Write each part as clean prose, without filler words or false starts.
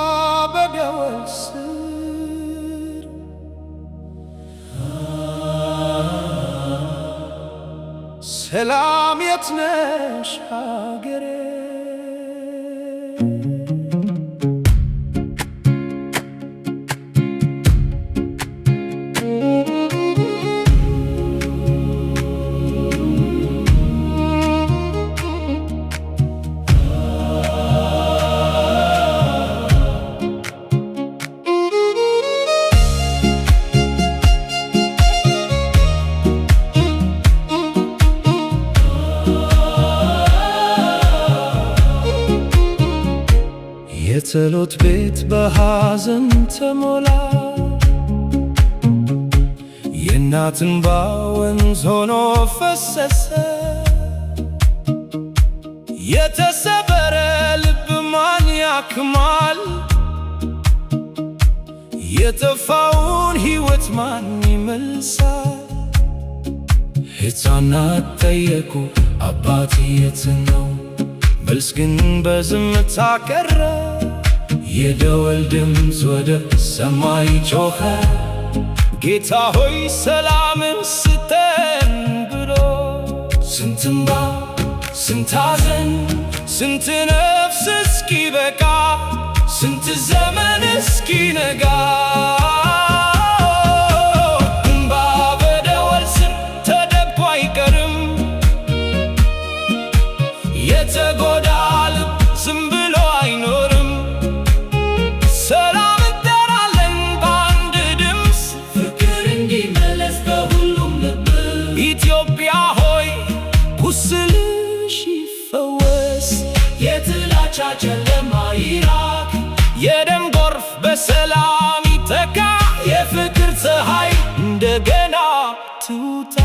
በበጋው ስር ሰላም የት ነሽ ሀገሬ? የጸሎት ቤት በሐዘን ተሞላ፣ የእናት እንባ ወንዝ ሆኖ ፈሰሰ። የተሰበረ ልብ ማን ያክማል? የጠፋውን ሕይወት ማን ይመልሳል? ሕፃናት ጠየቁ አባት የት ነው? መልስ ግን በዝምታ ቀረ። የደወል ድምፅ ወደ ሰማይ ጮኸ፣ ጌታ ሆይ ሰላምን ስጠን ብሎ። ስንት እንባ ስንት ሐዘን ስንት ነፍስ እስኪበቃ፣ ስንት ዘመን እስኪነጋ። እንባ በደወል ስር ተደብቆ አይቀርም፣ የተጎዳ ልብ ዝም ብሎ አይኖርም። ሰላም እንጠራለን በአንድ ድምፅ፣ ፍቅር እንዲመለስ በሁሉም ልብ። ኢትዮጵያ ሆይ ቁስልሽ ይፈወስ፣ የጥላቻ ጨለማ ይራቅ፣ የደም ጎርፍ በሰላም ይተካ፣ የፍቅር ፀሐይ እንደገና ትውጣ።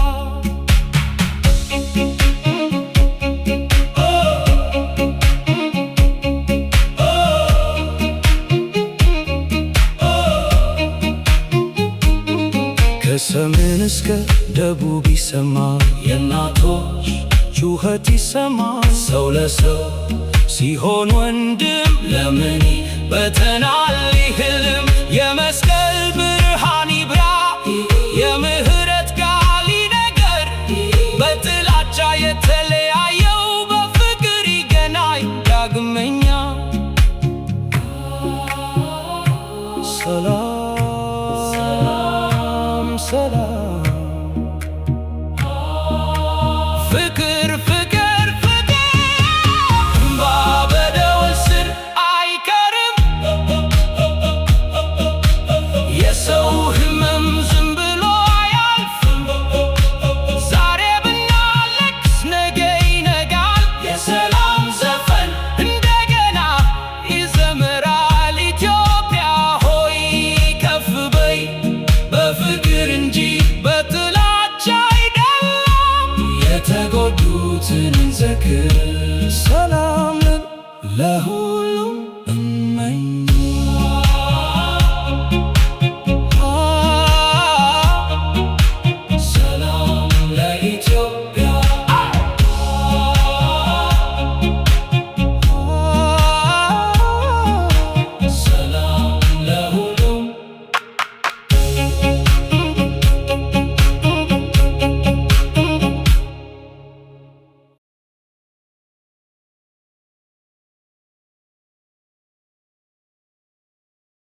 ከሰሜን እስከ ደቡብ ይሰማ የእናቶች ጩኸት ይሰማ። ሰው ለሰው ሲሆን ወንድም ለምን ይበተናል ህልም? የመስቀል ብርሃን ይብራ፣ የምህረት ቃል ይነገር። በጥላቻ የተለያየው በፍቅር ይገናኝ ዳግመኛ። ሰላም ሰላም